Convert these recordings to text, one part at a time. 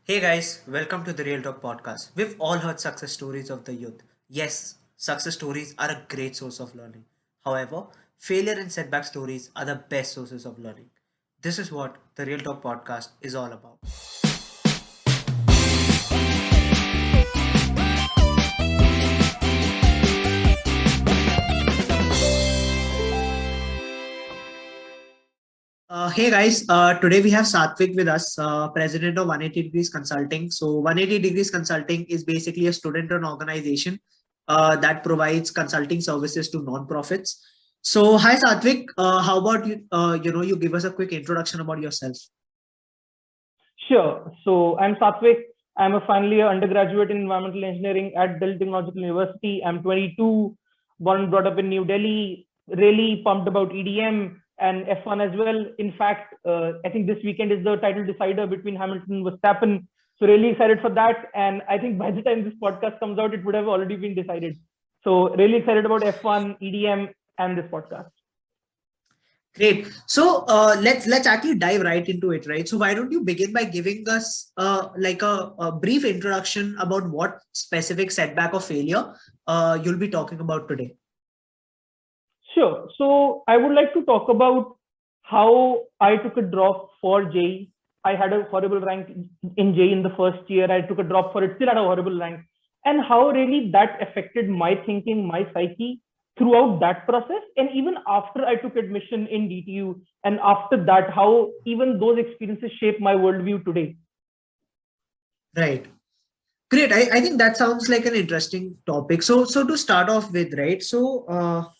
Hey guys, welcome to the Real Talk podcast. We've all heard success stories of the youth. Yes, success stories are a great source of learning. However, failure and setback stories are the best sources of learning. This is what the Real Talk podcast is all about. Hey guys, today we have Satvik with us, president of 180 Degrees Consulting. So, 180 Degrees Consulting is basically a student-run organization that provides consulting services to non-profits. So, hi Satvik, how about you? You give us a quick introduction about yourself. Sure. So I'm Satvik. I'm a final year undergraduate in environmental engineering at Delhi Technological University. I'm 22, born and brought up in New Delhi. Really pumped about EDM and F1 as well. In fact, I think this weekend is the title decider between Hamilton and Verstappen. So really excited for that. And I think by the time this podcast comes out, it would have already been decided. So really excited about F1, EDM, and this podcast. Great. So let's actually dive right into it, right? So why don't you begin by giving us a brief introduction about what specific setback or failure you'll be talking about today? Sure. So I would like to talk about how I took a drop for JEE. I had a horrible rank in JEE in the first year. I took a drop for it, still had a horrible rank. And how really that affected my thinking, my psyche throughout that process. And even after I took admission in DTU, and after that, how even those experiences shape my worldview today. Right. Great. I think that sounds like an interesting topic. So to start off with, right? So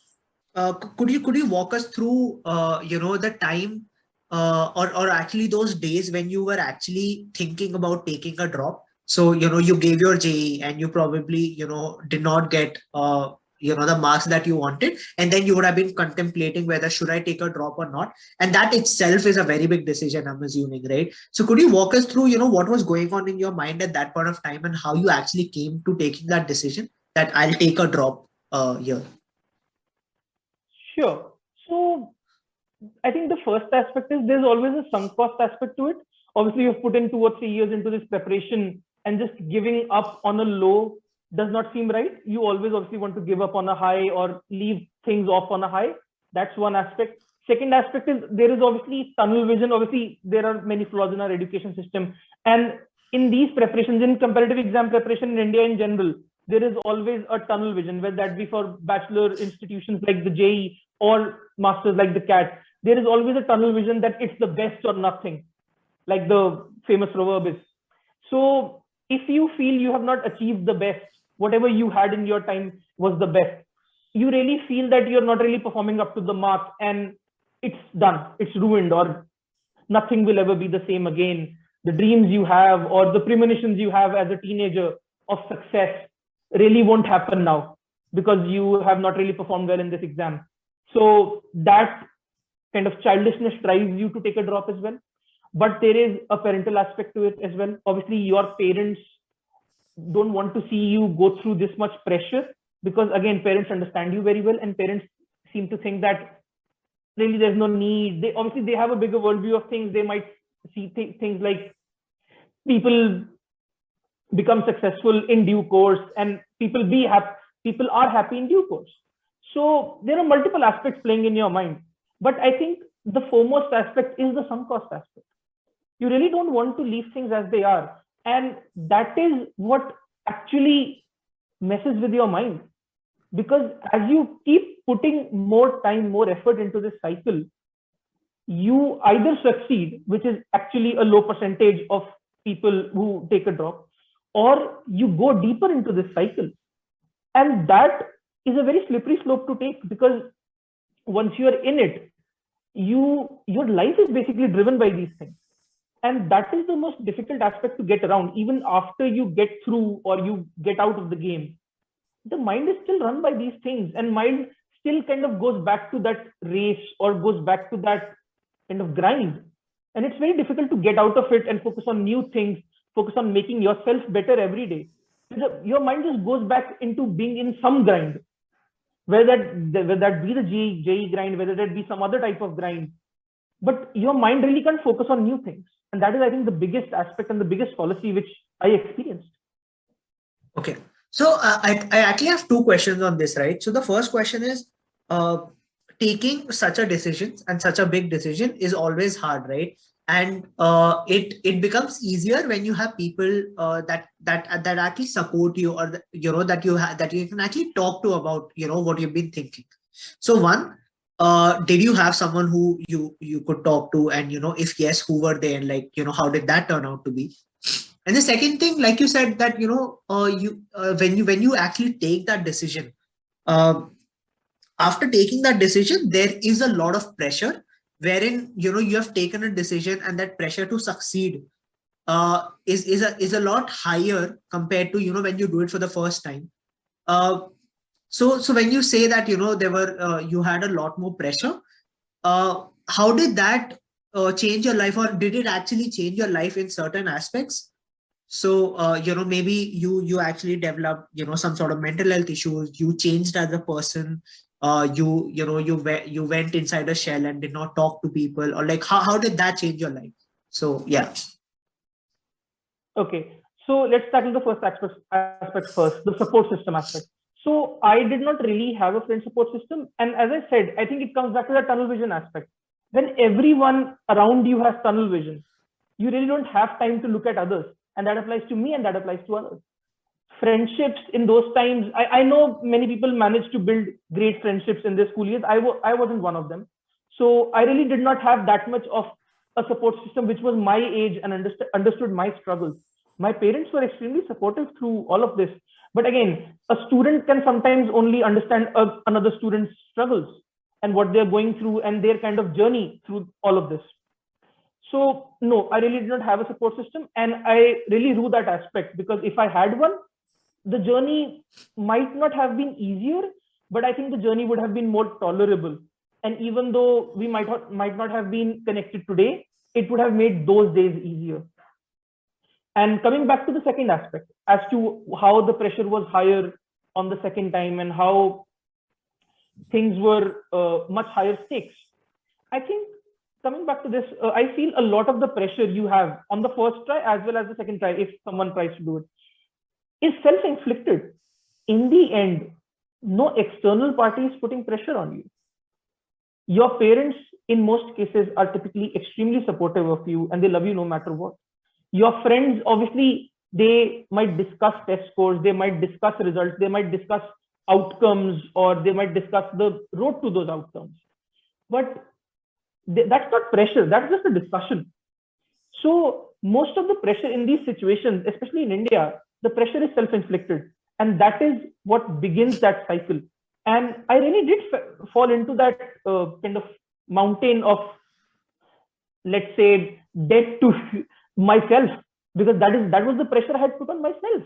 could you walk us through the time or actually those days when you were actually thinking about taking a drop? So you gave your JE and you probably did not get the marks that you wanted, and then you would have been contemplating whether should I take a drop or not, and that itself is a very big decision, I'm assuming, right? So could you walk us through what was going on in your mind at that point of time and how you actually came to taking that decision that I'll take a drop here? Sure. So I think the first aspect is there's always a sunk cost aspect to it. Obviously, you've put in 2 or 3 years into this preparation, and just giving up on a low does not seem right. You always obviously want to give up on a high or leave things off on a high. That's one aspect. Second aspect is there is obviously tunnel vision. Obviously, there are many flaws in our education system. And in these preparations, in competitive exam preparation in India in general, there is always a tunnel vision, whether that be for bachelor institutions like the JEE or masters like the CAT. There is always a tunnel vision that it's the best or nothing, like the famous proverb is. So if you feel you have not achieved the best, whatever you had in your time was the best, you really feel that you're not really performing up to the mark and it's done, it's ruined, or nothing will ever be the same again. The dreams you have or the premonitions you have as a teenager of success really won't happen now because you have not really performed well in this exam. So that kind of childishness drives you to take a drop as well. But there is a parental aspect to it as well. Obviously, your parents don't want to see you go through this much pressure because, again, parents understand you very well, and parents seem to think that really there's no need. They obviously they have a bigger worldview of things. They might see things like people become successful in due course, and people be happy. People are happy in due course. So there are multiple aspects playing in your mind. But I think the foremost aspect is the sunk cost aspect. You really don't want to leave things as they are. And that is what actually messes with your mind. Because as you keep putting more time, more effort into this cycle, you either succeed, which is actually a low percentage of people who take a drop, or you go deeper into this cycle. And that is a very slippery slope to take because once you're in it, your life is basically driven by these things. And that is the most difficult aspect to get around. Even after you get through or you get out of the game, the mind is still run by these things, and mind still kind of goes back to that race or goes back to that kind of grind. And it's very difficult to get out of it and focus on new things, focus on making yourself better every day. Your mind just goes back into being in some grind, whether that be the JEE grind, whether that be some other type of grind. but your mind really can't focus on new things. And that is, I think, the biggest aspect and the biggest fallacy which I experienced. Okay. So I actually have two questions on this, right? So the first question is, taking such a decision and such a big decision is always hard, right? And it becomes easier when you have people that actually support you, or that you can actually talk to about what you've been thinking. So one, did you have someone who you could talk to, and if yes, who were they, and like how did that turn out to be? And the second thing, like you said, that you when you actually take that decision, uh, after taking that decision, there is a lot of pressure, wherein you have taken a decision, and that pressure to succeed is a lot higher compared to when you do it for the first time. Uh, so when you say that there were you had a lot more pressure, how did that change your life, or did it actually change your life in certain aspects? So maybe you actually developed some sort of mental health issues, you changed as a person, you went inside a shell and did not talk to people, or like how did that change your life? So yeah. Okay, so let's tackle the first aspect first, the support system aspect. So I did not really have a friend support system, and as I said, I think it comes back to the tunnel vision aspect. When everyone around you has tunnel vision, you really don't have time to look at others, and that applies to me and that applies to others. Friendships in those times, I know many people managed to build great friendships in their school years. I wasn't one of them. So I really did not have that much of a support system which was my age and understood my struggles. My parents were extremely supportive through all of this. But again, a student can sometimes only understand another student's struggles and what they're going through and their kind of journey through all of this. So no, I really did not have a support system, and I really rue that aspect, because if I had one, the journey might not have been easier, but I think the journey would have been more tolerable. And even though we might not have been connected today, it would have made those days easier. And coming back to the second aspect, as to how the pressure was higher on the second time and how things were much higher stakes, I think coming back to this, I feel a lot of the pressure you have on the first try as well as the second try, if someone tries to do it, is self-inflicted. In the end, no external party is putting pressure on you. Your parents, in most cases, are typically extremely supportive of you and they love you no matter what. Your friends, obviously, they might discuss test scores, they might discuss results, they might discuss outcomes, or they might discuss the road to those outcomes. But that's not pressure, that's just a discussion. So most of the pressure in these situations, especially in India, the pressure is self-inflicted, and that is what begins that cycle. And I really did fall into that kind of mountain of, let's say, debt to myself, because that was the pressure I had put on myself.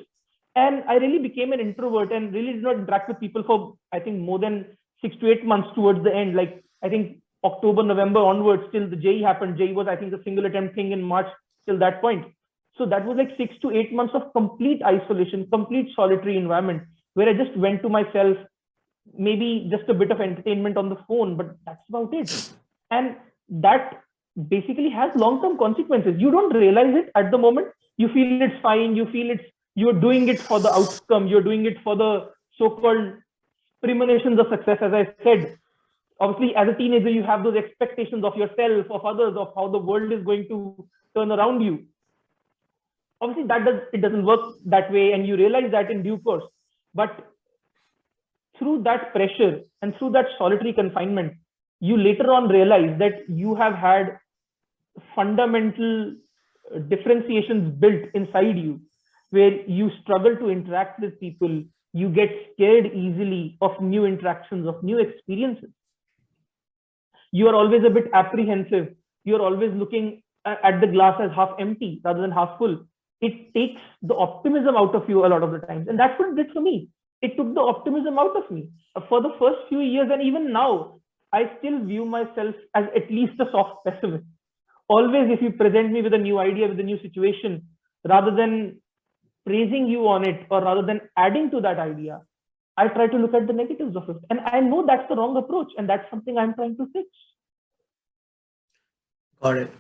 And I really became an introvert and really did not interact with people for, I think, more than 6 to 8 months towards the end. Like, I think October, November onwards, till the JEE happened. JEE was, I think, a single attempt thing in March till that point. So that was like 6 to 8 months of complete isolation, complete solitary environment, where I just went to myself, maybe just a bit of entertainment on the phone, but that's about it. And that basically has long-term consequences. You don't realize it at the moment. You feel it's fine. You feel you're doing it for the outcome. You're doing it for the so-called premonitions of success. As I said, obviously, as a teenager, you have those expectations of yourself, of others, of how the world is going to turn around you. Obviously, it doesn't work that way, and you realize that in due course. But through that pressure and through that solitary confinement, you later on realize that you have had fundamental differentiations built inside you, where you struggle to interact with people, you get scared easily of new interactions, of new experiences. You are always a bit apprehensive. You're always looking at the glass as half empty rather than half full. It takes the optimism out of you a lot of the times. And that's what it did for me. It took the optimism out of me. For the first few years, and even now, I still view myself as at least a soft pessimist. Always, if you present me with a new idea, with a new situation, rather than praising you on it, or rather than adding to that idea, I try to look at the negatives of it. And I know that's the wrong approach, and that's something I'm trying to fix. Got it.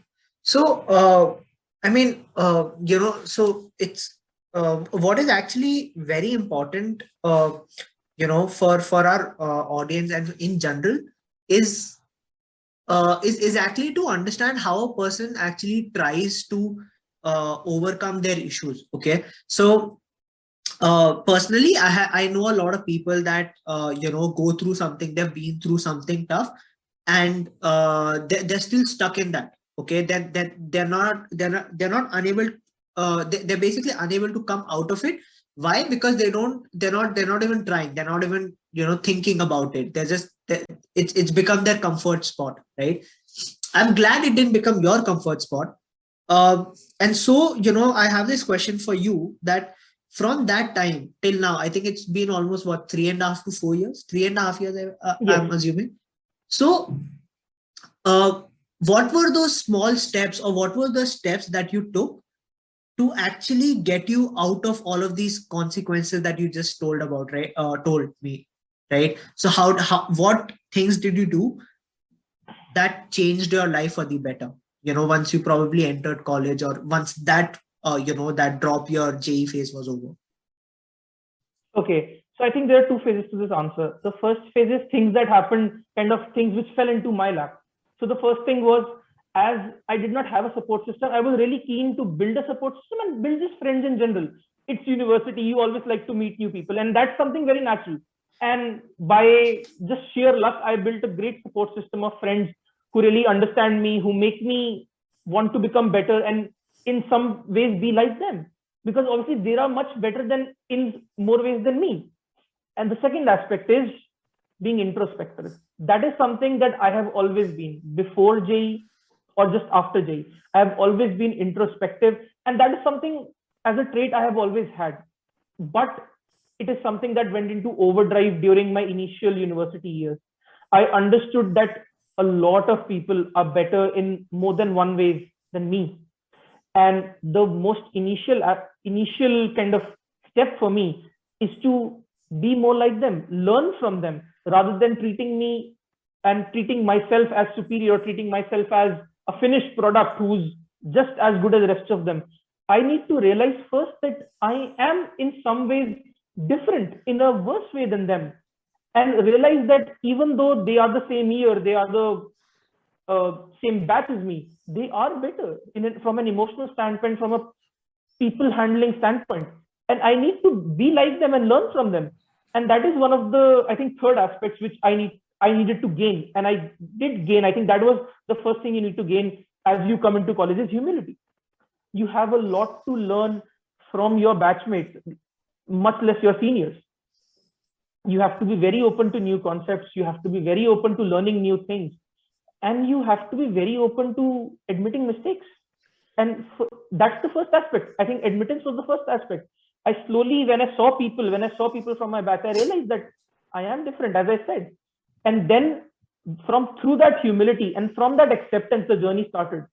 So, I mean, so it's what is actually very important, for our audience and in general is is actually to understand how a person actually tries to overcome their issues. Okay, so personally, I know a lot of people that go through something, they've been through something tough, and they're still stuck in that. Okay, that they're not unable, they're basically unable to come out of it. Why? Because they're not even trying, they're not even thinking about it. They're just it's become their comfort spot, right? I'm glad it didn't become your comfort spot. And so, I have this question for you, that from that time till now, I think it's been almost what, 3.5 to 4 years, 3.5 years, I'm Yes. assuming. So, uh, what were those small steps, or what were the steps that you took to actually get you out of all of these consequences that you just told about, right? Told me, right? So, what things did you do that changed your life for the better, once you probably entered college, or once that that drop your JE phase was over? Okay. So I think there are two phases to this answer. The first phase is things that happened, kind of things which fell into my lap. So the first thing was, as I did not have a support system, I was really keen to build a support system and build just friends in general. It's university, you always like to meet new people, and that's something very natural. And by just sheer luck, I built a great support system of friends who really understand me, who make me want to become better, and in some ways be like them, because obviously they are much better than in more ways than me. And the second aspect is being introspective. That is something that I have always been before JE or just after JE. I have always been introspective, and that is something as a trait I have always had. But it is something that went into overdrive during my initial university years. I understood that a lot of people are better in more than one ways than me, and the most initial kind of step for me is to be more like them, learn from them, rather than treating me and treating myself as superior, treating myself as a finished product who's just as good as the rest of them. I need to realize first that I am in some ways different in a worse way than them, and realize that even though they are the same year, they are the same batch as me, they are better from an emotional standpoint, from a people handling standpoint. And I need to be like them and learn from them. And that is one of the, I think, third aspects which I needed to gain. And I did gain. I think that was the first thing you need to gain as you come into college is humility. You have a lot to learn from your batchmates, much less your seniors. You have to be very open to new concepts. You have to be very open to learning new things, and you have to be very open to admitting mistakes. And that's the first aspect. I think admittance was the first aspect. I slowly, when I saw people from my batch, I realized that I am different, as I said. And then from through that humility and from that acceptance, the journey started.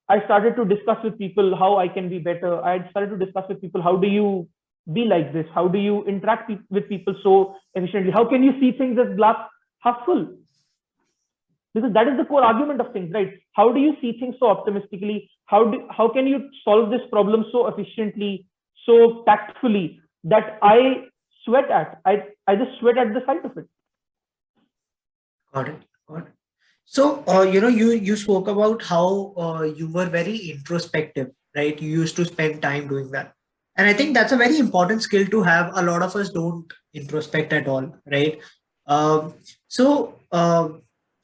I started to discuss with people how I can be better. I started to discuss with people, how do you be like this? How do you interact with people so efficiently? How can you see things as glass half full? Because that is the core argument of things, right? How do you see things so optimistically? How can you solve this problem so efficiently, so tactfully, that I sweat at? I just sweat at the sight of it. Got it. Got it. So, you spoke about how you were very introspective, right? You used to spend time doing that. And I think that's a very important skill to have. A lot of us don't introspect at all, right? Um, so,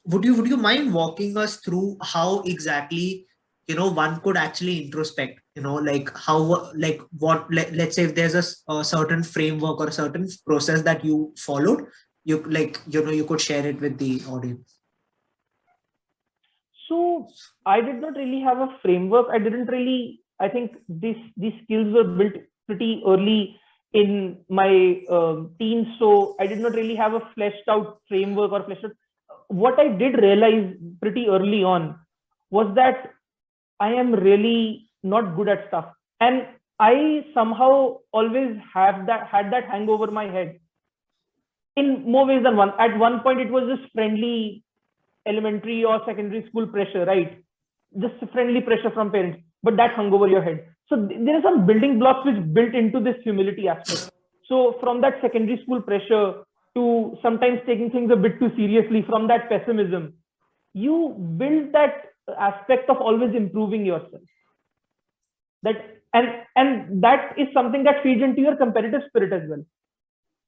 would you mind walking us through how exactly one could actually introspect? Like how, like what? Let's say if there's a certain framework or a certain process that you followed, you could share it with the audience. So I did not really have a framework. I didn't really. I think these skills were built pretty early in my teens. So I did not really have a fleshed out framework or fleshed out. What I did realize pretty early on was that I am really not good at stuff, and I somehow always have that had that hang over my head in more ways than one. At one point, it was just friendly elementary or secondary school pressure, right? just friendly pressure from parents, but that hung over your head. So there are some building blocks which built into this humility aspect. So from that secondary school pressure to sometimes taking things a bit too seriously, from that pessimism, you build that aspect of always improving yourself. And that is something that feeds into your competitive spirit as well.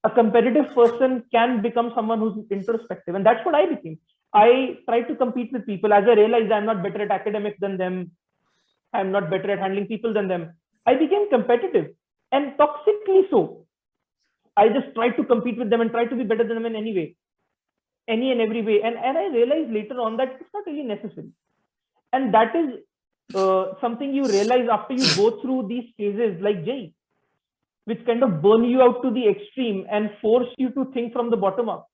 A competitive person can become someone who's introspective, and that's what I became. I tried to compete with people. As I realized I'm not better at academics than them, I'm not better at handling people than them, I became competitive, and toxically so. I just tried to compete with them and try to be better than them in any way, any and every way. And I realized later on that it's not really necessary. And that is something you realize after you go through these phases like JEE, which kind of burn you out to the extreme and force you to think from the bottom up.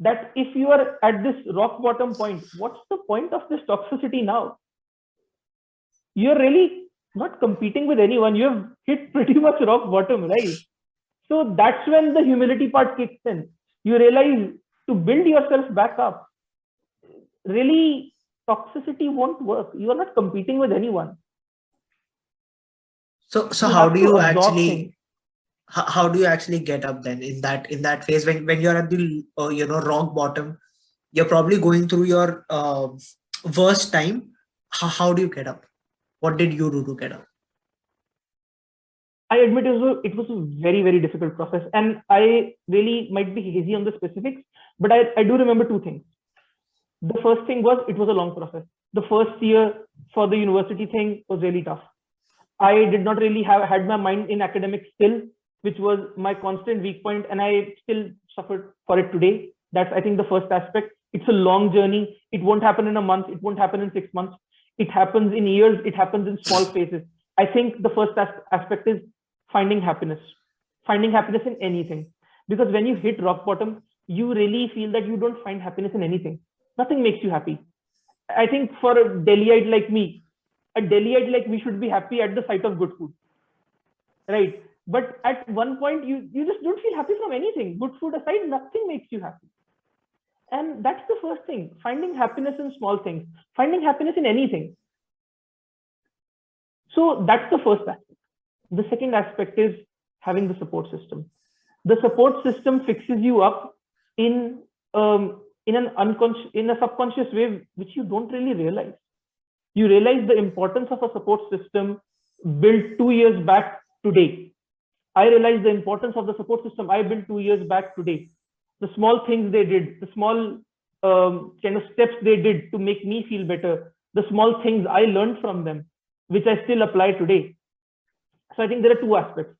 That if you are at this rock bottom point, what's the point of this toxicity now? You're really not competing with anyone. You have hit pretty much rock bottom, right? So that's when the humility part kicks in. You realize to build yourself back up, really toxicity won't work. You are not competing with anyone. So how do you actually how do you actually get up then in that phase when you're at the rock bottom? You're probably going through your worst time. How do you get up? What did you do to get up? I admit it was a very, very difficult process, and I really might be hazy on the specifics, but I do remember two things. The first thing was it was a long process. The first year for the university thing was really tough. I did not really had my mind in academics still, which was my constant weak point, and I still suffered for it today. That's, I think, the first aspect. It's a long journey. It won't happen in a month. It won't happen in 6 months. It happens in years. It happens in small phases. I think the first aspect is finding happiness in anything. Because when you hit rock bottom, you really feel that you don't find happiness in anything. Nothing makes you happy. I think for a Delhiite like me, should be happy at the sight of good food, right? But at one point, you just don't feel happy from anything. Good food aside, nothing makes you happy. And that's the first thing, finding happiness in small things, finding happiness in anything. So that's the first aspect. The second aspect is having the support system. The support system fixes you up in a subconscious way, which you don't really realize. You realize the importance of a support system built 2 years back today. I realized the importance of the support system I built 2 years back today. The small things they did, the small kind of steps they did to make me feel better, the small things I learned from them, which I still apply today. So I think there are two aspects.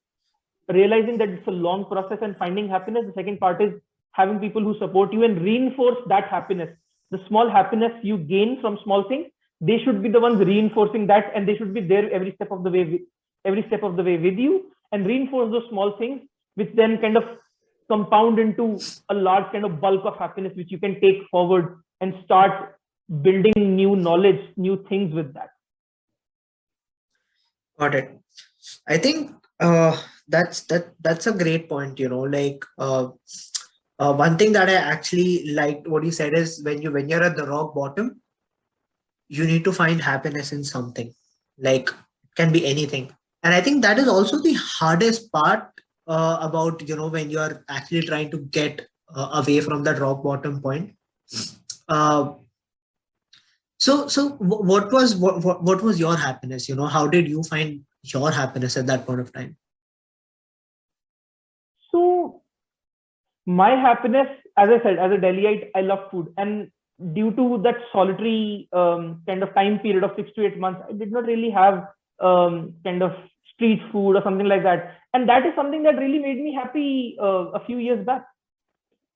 Realizing that it's a long process and finding happiness. The second part is having people who support you and reinforce that happiness. The small happiness you gain from small things, they should be the ones reinforcing that, and they should be there every step of the way with you, and reinforce those small things, which then kind of compound into a large kind of bulk of happiness, which you can take forward and start building new knowledge, new things with that. Got it. I think that's a great point. One thing that I actually liked what you said is when you're at the rock bottom, you need to find happiness in something. Like, it can be anything. And I think that is also the hardest part about when you're actually trying to get away from that rock bottom point. So what was your happiness? How did you find your happiness at that point of time? So my happiness, as I said, as a Delhiite, I love food, and due to that solitary kind of time period of 6 to 8 months, I did not really have kind of street food or something like that. And that is something that really made me happy a few years back.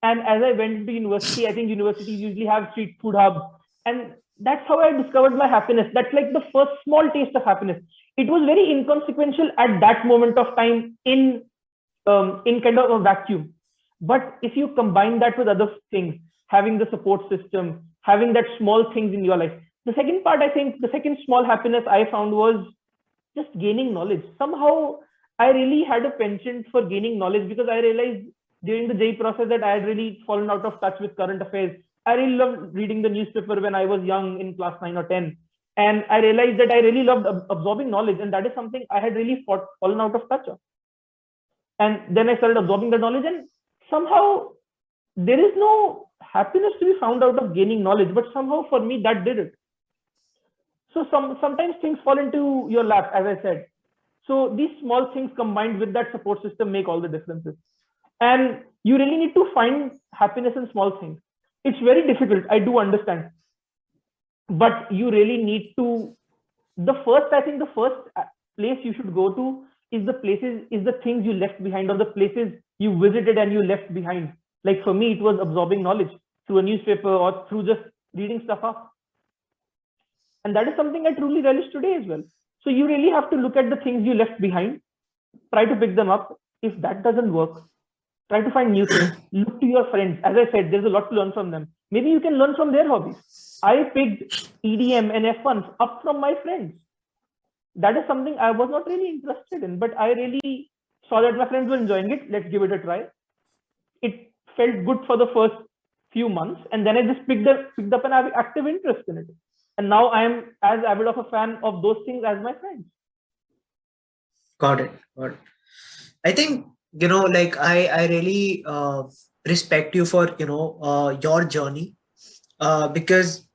And as I went into university, I think universities usually have street food hubs. And that's how I discovered my happiness. That's like the first small taste of happiness. It was very inconsequential at that moment of time in kind of a vacuum. But if you combine that with other things, having the support system, having that small things in your life. The second part, I think, the second small happiness I found was just gaining knowledge. Somehow, I really had a penchant for gaining knowledge because I realized during the JEE process that I had really fallen out of touch with current affairs. I really loved reading the newspaper when I was young in class 9 or 10. And I realized that I really loved absorbing knowledge. And that is something I had really fallen out of touch of. And then I started absorbing the knowledge, and somehow there is no happiness to be found out of gaining knowledge, but somehow for me that did it. So sometimes things fall into your lap, as I said. So these small things combined with that support system make all the differences. And you really need to find happiness in small things. It's very difficult, I do understand, but you really need to. I think the first place you should go to is the things you left behind, or the places you visited and you left behind. Like for me, it was absorbing knowledge through a newspaper or through just reading stuff up. And that is something I truly relish today as well. So you really have to look at the things you left behind, try to pick them up. If that doesn't work, try to find new things. Look to your friends. As I said, there's a lot to learn from them. Maybe you can learn from their hobbies. I picked EDM and F1 up from my friends. That is something I was not really interested in, but I really saw that my friends were enjoying it. Let's give it a try. It felt good for the first few months, and then I just picked up an active interest in it. And now I am as avid of a fan of those things as my friends. Got it. I think, like I really respect you for, your journey, because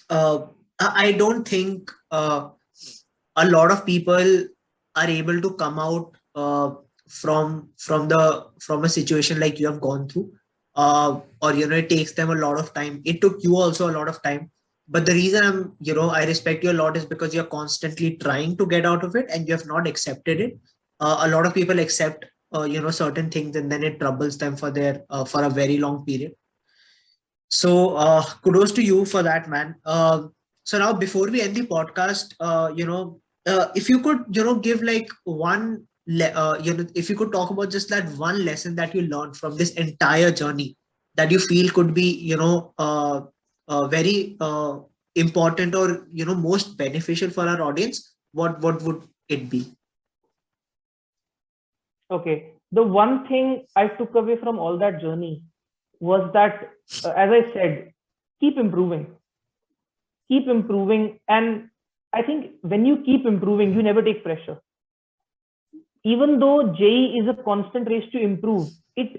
I don't think a lot of people are able to come out from a situation like you have gone through, or it takes them a lot of time. It took you also a lot of time, but the reason I respect you a lot is because you're constantly trying to get out of it and you have not accepted it. A lot of people accept certain things, and then it troubles them for a very long period. So kudos to you for that, man. So now, before we end the podcast, if you could give like one if you could talk about just that one lesson that you learned from this entire journey that you feel could be very important, or most beneficial for our audience, what would it be? Okay, the one thing I took away from all that journey was that, as I said, keep improving. And I think when you keep improving, you never take pressure. Even though JEE is a constant race to improve, it's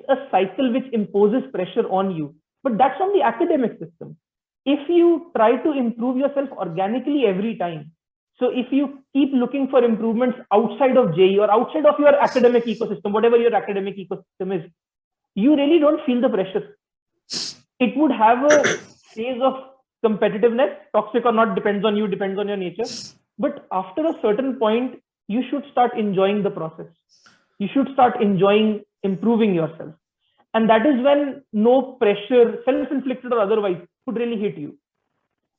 a cycle which imposes pressure on you. But that's on the academic system. If you try to improve yourself organically every time, so if you keep looking for improvements outside of JEE or outside of your academic ecosystem, whatever your academic ecosystem is, you really don't feel the pressure. It would have a phase of competitiveness, toxic or not, depends on you, depends on your nature. But after a certain point, you should start enjoying the process. You should start enjoying improving yourself. And that is when no pressure, self-inflicted or otherwise, could really hit you.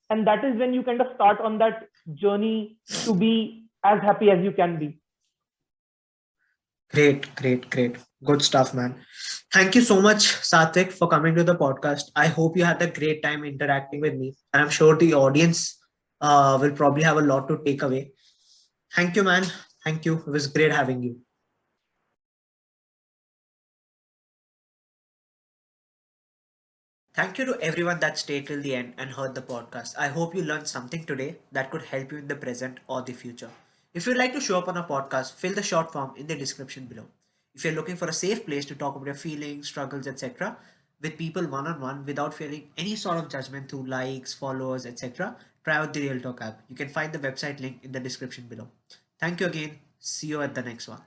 And that is when you kind of start on that journey to be as happy as you can be. Great. Good stuff, man. Thank you so much, Satvik, for coming to the podcast. I hope you had a great time interacting with me. And I'm sure the audience will probably have a lot to take away. Thank you, man. Thank you. It was great having you. Thank you to everyone that stayed till the end and heard the podcast. I hope you learned something today that could help you in the present or the future. If you'd like to show up on a podcast, fill the short form in the description below. If you're looking for a safe place to talk about your feelings, struggles, etc., with people one on one without fearing any sort of judgment through likes, followers, etc., try out the Real Talk app. You can find the website link in the description below. Thank you again. See you at the next one.